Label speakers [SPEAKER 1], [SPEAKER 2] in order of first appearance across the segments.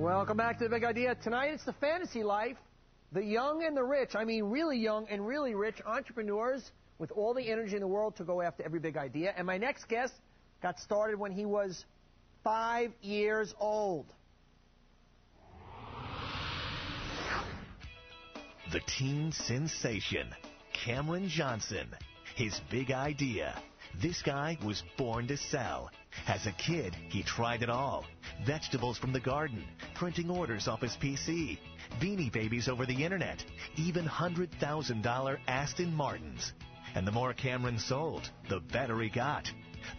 [SPEAKER 1] Welcome back to The Big Idea. Tonight it's the fantasy life. The young and the rich, I mean really young and really rich entrepreneurs with all the energy in the world to go after every big idea. And my next guest got started when he was 5 years old.
[SPEAKER 2] The teen sensation, Cameron Johnson. His big idea. This guy was born to sell. As a kid, he tried it all. Vegetables from the garden, printing orders off his PC, Beanie Babies over the internet, even $100,000 Aston Martins. And the more Cameron sold, the better he got.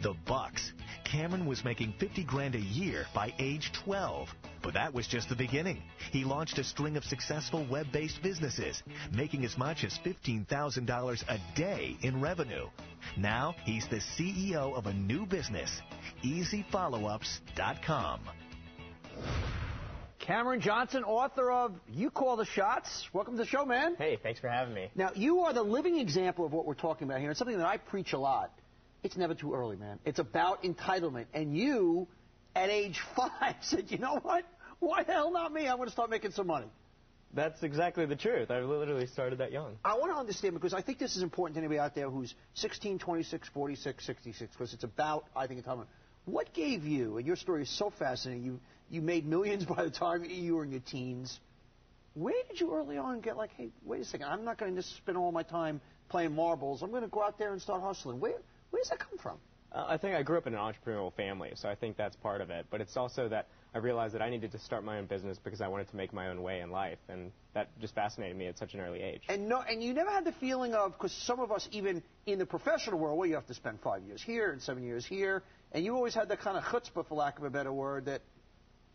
[SPEAKER 2] The bucks. Cameron was making $50,000 a year by age 12. But that was just the beginning. He launched a string of successful web-based businesses, making as much as $15,000 a day in revenue. Now he's the CEO of a new business, EasyFollowups.com.
[SPEAKER 1] Cameron Johnson, author of You Call the Shots. Welcome to the show, man.
[SPEAKER 3] Hey, thanks for having me.
[SPEAKER 1] Now, you are the living example of what we're talking about here. It's something that I preach a lot. It's never too early, man. It's about entitlement. And you, at age 5, said, you know what? Why the hell not me? I'm going to start making some money.
[SPEAKER 3] That's exactly the truth. I literally started that young.
[SPEAKER 1] I want to understand, because I think this is important to anybody out there who's 16, 26, 46, 66, because it's about, I think, entitlement. What gave you, and your story is so fascinating, you made millions by the time you were in your teens. Where did you early on get like, hey, wait a second, I'm not going to just spend all my time playing marbles. I'm going to go out there and start hustling. Where does that come from?
[SPEAKER 3] I think I grew up in an entrepreneurial family, so I think that's part of it. But it's also that I realized that I needed to start my own business because I wanted to make my own way in life, and that just fascinated me at such an early age.
[SPEAKER 1] And you never had the feeling of, because some of us, even in the professional world, where you have to spend 5 years here and 7 years here, and you always had that kind of chutzpah, for lack of a better word, that,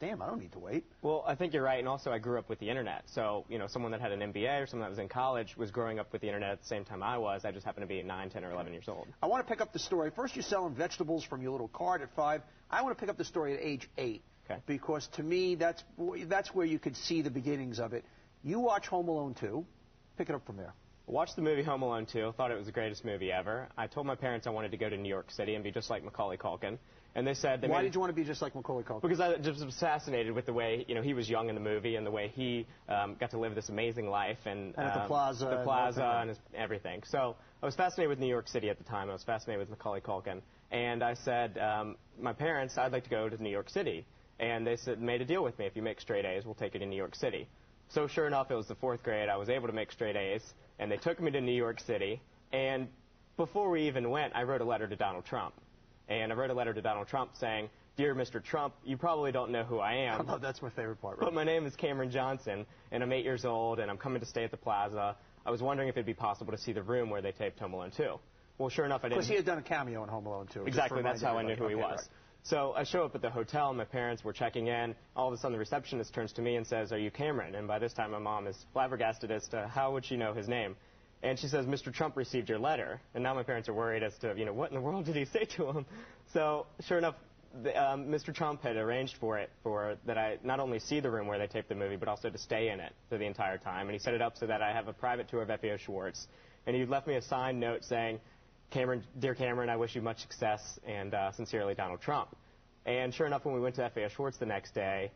[SPEAKER 1] damn, I don't need to wait.
[SPEAKER 3] Well, I think you're right, and also I grew up with the Internet. So, someone that had an MBA or someone that was in college was growing up with the Internet at the same time I was. I just happened to be 9, 10, or 11 years old.
[SPEAKER 1] I want to pick up the story. First, you're selling vegetables from your little cart at 5. I want to pick up the story at age 8.
[SPEAKER 3] Okay.
[SPEAKER 1] Because to me, that's where you could see the beginnings of it. You watch Home Alone 2. Pick it up from there.
[SPEAKER 3] I watched the movie Home Alone 2. Thought it was the greatest movie ever. I told my parents I wanted to go to New York City and be just like Macaulay Culkin. And they said...
[SPEAKER 1] Why did you want to be just like Macaulay Culkin?
[SPEAKER 3] Because I just was fascinated with the way, he was young in the movie and the way he got to live this amazing life. And
[SPEAKER 1] at the plaza.
[SPEAKER 3] The plaza and everything. So I was fascinated with New York City at the time. I was fascinated with Macaulay Culkin. And I said, my parents, I'd like to go to New York City. And they made a deal with me. If you make straight A's, we'll take you to New York City. So sure enough, it was the 4th grade. I was able to make straight A's. And they took me to New York City. And before we even went, I wrote a letter to Donald Trump. And I wrote a letter to Donald Trump saying, Dear Mr. Trump, you probably don't know who I am.
[SPEAKER 1] Oh, that's my favorite part. Right?
[SPEAKER 3] But my name is Cameron Johnson, and I'm 8 years old, and I'm coming to stay at the plaza. I was wondering if it'd be possible to see the room where they taped Home Alone 2. Well, sure enough, I didn't.
[SPEAKER 1] Because he had done a cameo in Home Alone 2.
[SPEAKER 3] Exactly, that's how I knew who he was.
[SPEAKER 1] Right.
[SPEAKER 3] So I show up at the hotel, and my parents were checking in. All of a sudden, the receptionist turns to me and says, Are you Cameron? And by this time, my mom is flabbergasted as to how would she know his name. And she says, Mr. Trump received your letter. And now my parents are worried as to, what in the world did he say to him? So, sure enough, Mr. Trump had arranged for that I not only see the room where they taped the movie, but also to stay in it for the entire time. And he set it up so that I have a private tour of F.A.O. Schwartz. And he left me a signed note saying, Dear Cameron, I wish you much success, and sincerely, Donald Trump. And sure enough, when we went to F.A.O. Schwartz the next day,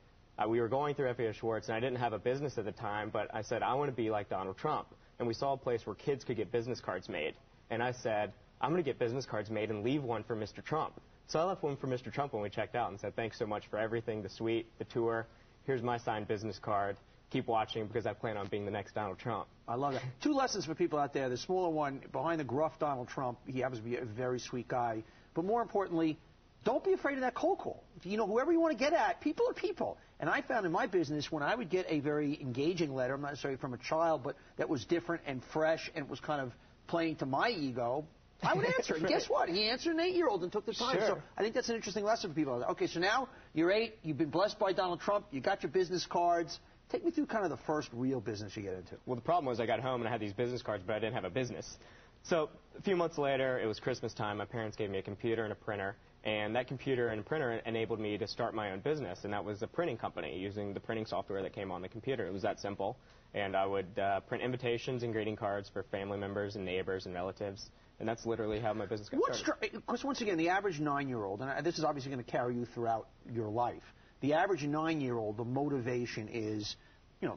[SPEAKER 3] we were going through F.A.O. Schwartz, and I didn't have a business at the time, but I said, I want to be like Donald Trump. And we saw a place where kids could get business cards made. And I said, I'm going to get business cards made and leave one for Mr. Trump. So I left one for Mr. Trump when we checked out and said, thanks so much for everything, the suite, the tour. Here's my signed business card. Keep watching because I plan on being the next Donald Trump.
[SPEAKER 1] I love that. 2 lessons for people out there. The smaller one, behind the gruff Donald Trump, he happens to be a very sweet guy. But more importantly, don't be afraid of that cold call. Whoever you want to get at, people are people. And I found in my business, when I would get a very engaging letter, not necessarily from a child, but that was different and fresh and was kind of playing to my ego, I would answer. And guess what? He answered an 8-year-old and took the time.
[SPEAKER 3] Sure.
[SPEAKER 1] So I think that's an interesting lesson for people. Okay, so now you're 8. You've been blessed by Donald Trump. You got your business cards. Take me through kind of the first real business you get into.
[SPEAKER 3] Well, the problem was I got home and I had these business cards, but I didn't have a business. So a few months later, it was Christmas time. My parents gave me a computer and a printer. And that computer and printer enabled me to start my own business, and that was a printing company using the printing software that came on the computer. It was that simple. And I would print invitations and greeting cards for family members and neighbors and relatives. And that's literally how my business got started.
[SPEAKER 1] Because once again, the average 9-year-old, and this is obviously going to carry you throughout your life, the average 9-year-old, the motivation is,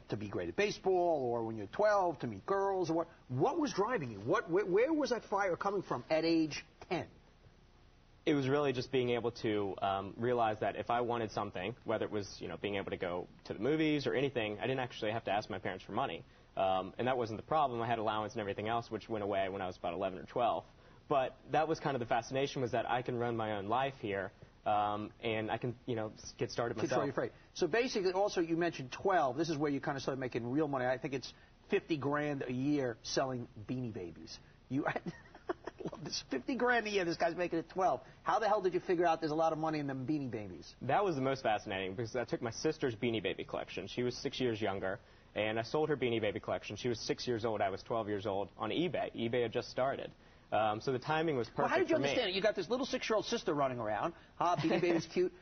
[SPEAKER 1] to be great at baseball, or when you're 12, to meet girls, or what was driving you? Where was that fire coming from at age 10?
[SPEAKER 3] It was really just being able to realize that if I wanted something, whether it was being able to go to the movies or anything, I didn't actually have to ask my parents for money. And that wasn't the problem. I had allowance and everything else, which went away when I was about 11 or 12. But that was kind of the fascination, was that I can run my own life here, and I can get started myself.
[SPEAKER 1] Control your freight. So basically, also you mentioned 12. This is where you kind of started making real money. I think it's $50,000 a year selling Beanie Babies. Love this. $50,000 a year. This guy's making it 12. How the hell did you figure out there's a lot of money in them Beanie Babies?
[SPEAKER 3] That was the most fascinating, because I took my sister's Beanie Baby collection. She was 6 years younger, and I sold her Beanie Baby collection. She was 6 years old. I was 12 years old on eBay. eBay had just started. So the timing was perfect for me.
[SPEAKER 1] Well, how did you understand it? You got this little 6-year-old sister running around. Beanie Baby's cute.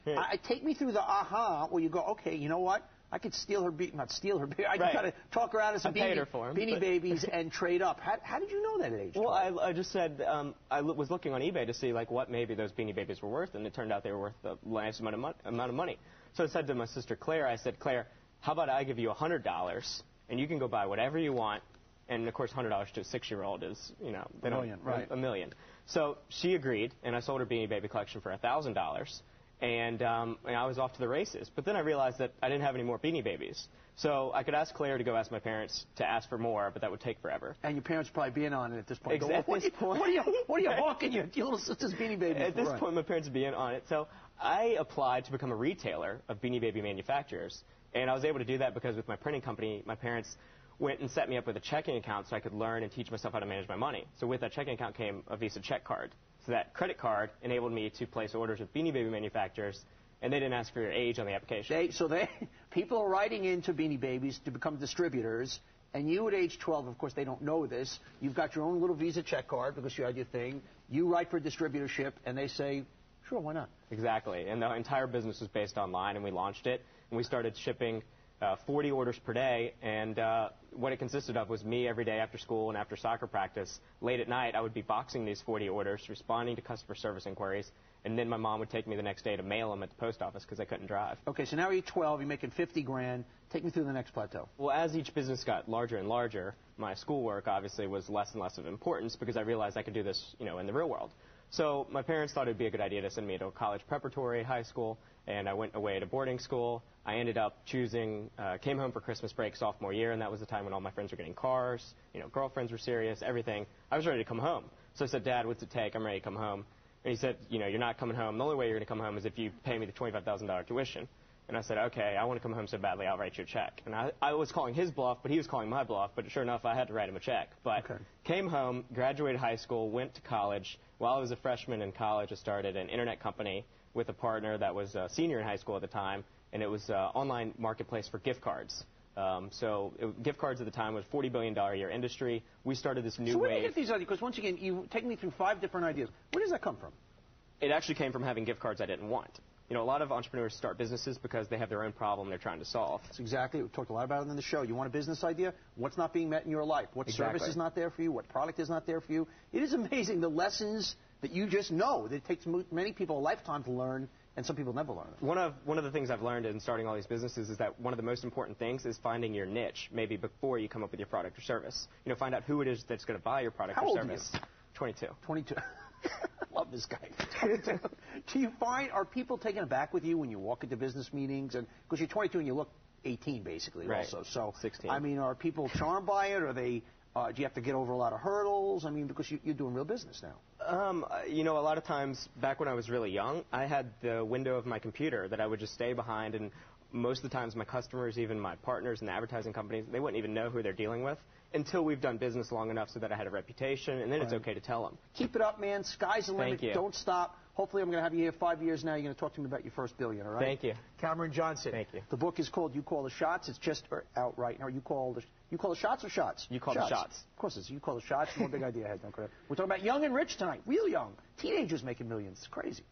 [SPEAKER 1] Take me through the where you go, okay, you know what? I could steal her, not steal her, I could kind of talk her out of some Beanie Babies and trade up. How did you know that at age 12?
[SPEAKER 3] Well, I just said, I was looking on eBay to see what maybe those Beanie Babies were worth, and it turned out they were worth a nice amount of money. So I said to my sister Claire, Claire, how about I give you $100, and you can go buy whatever you want. And, of course, $100 to a 6-year-old is,
[SPEAKER 1] a million, right?
[SPEAKER 3] A million. So she agreed, and I sold her Beanie Baby collection for $1,000. And I was off to the races. But then I realized that I didn't have any more Beanie Babies. So I could ask Claire to go ask my parents to ask for more, but that would take forever.
[SPEAKER 1] And your parents probably being on it at this point.
[SPEAKER 3] Exactly.
[SPEAKER 1] At this point. What are you hawking your little sister's Beanie Baby
[SPEAKER 3] At this point, my parents would be in on it. So I applied to become a retailer of Beanie Baby manufacturers. And I was able to do that because with my printing company, my parents went and set me up with a checking account so I could learn and teach myself how to manage my money. So with that checking account came a Visa check card. So that credit card enabled me to place orders with Beanie Baby manufacturers, and they didn't ask for your age on the application.
[SPEAKER 1] People are writing into Beanie Babies to become distributors, and you at age 12, of course, they don't know this. You've got your own little Visa check card because you had your thing. You write for distributorship, and they say, sure, why not?
[SPEAKER 3] Exactly. And the entire business was based online, and we launched it, and we started shipping 40 orders per day, and what it consisted of was me every day after school and after soccer practice. Late at night, I would be boxing these 40 orders, responding to customer service inquiries, and then my mom would take me the next day to mail them at the post office because I couldn't drive.
[SPEAKER 1] Okay, so now you're 12, you're making $50,000. Take me through the next plateau.
[SPEAKER 3] Well, as each business got larger and larger, my schoolwork obviously was less and less of importance because I realized I could do this, in the real world. So my parents thought it would be a good idea to send me to a college preparatory high school, and I went away to boarding school. I ended up came home for Christmas break sophomore year, and that was the time when all my friends were getting cars, girlfriends were serious, everything. I was ready to come home. So I said, Dad, what's it take? I'm ready to come home. And he said, you're not coming home. The only way you're going to come home is if you pay me the $25,000 tuition. And I said, okay, I want to come home so badly, I'll write you a check. And I was calling his bluff, but he was calling my bluff. But sure enough, I had to write him a check. But came home, graduated high school, went to college. While I was a freshman in college, I started an internet company with a partner that was a senior in high school at the time. And it was an online marketplace for gift cards. Gift cards at the time was $40 billion a year industry. We started this new wave.
[SPEAKER 1] So where do you get these ideas? Because once again, you take me through 5 different ideas. Where does that come from?
[SPEAKER 3] It actually came from having gift cards I didn't want. A lot of entrepreneurs start businesses because they have their own problem they're trying to solve.
[SPEAKER 1] That's exactly. We talked a lot about it on the show. You want a business idea? What's not being met in your life? What service is not there for you? What product is not there for you? It is amazing the lessons that you just know that it takes many people a lifetime to learn, and some people never learn it.
[SPEAKER 3] One of the things I've learned in starting all these businesses is that one of the most important things is finding your niche, maybe before you come up with your product or service. Find out who it is that's going to buy your product or service.
[SPEAKER 1] How old are you?
[SPEAKER 3] 22.
[SPEAKER 1] 22. Love this guy. Do you find, are people taken aback with you when you walk into business meetings? And because you're 22 and you look 18, basically,
[SPEAKER 3] right.
[SPEAKER 1] Also. So,
[SPEAKER 3] 16.
[SPEAKER 1] I mean, are people charmed by it? Or do you have to get over a lot of hurdles? I mean, because you're doing real business now.
[SPEAKER 3] A lot of times, back when I was really young, I had the window of my computer that I would just stay behind, and most of the times my customers, even my partners in the advertising companies, they wouldn't even know who they're dealing with until we've done business long enough so that I had a reputation, and then it's okay to tell them.
[SPEAKER 1] Keep it up, man. Sky's the limit.
[SPEAKER 3] Thank you.
[SPEAKER 1] Don't stop. Hopefully I'm going to have you here 5 years now. You're going to talk to me about your first billion, all right?
[SPEAKER 3] Thank you.
[SPEAKER 1] Cameron Johnson.
[SPEAKER 3] Thank you.
[SPEAKER 1] The book is called You Call the Shots. It's just out right now. You call the shots or shots?
[SPEAKER 3] You call the shots.
[SPEAKER 1] Of course it's You Call the Shots. One big idea I had. We're talking about young and rich tonight. Real young. Teenagers making millions. It's crazy.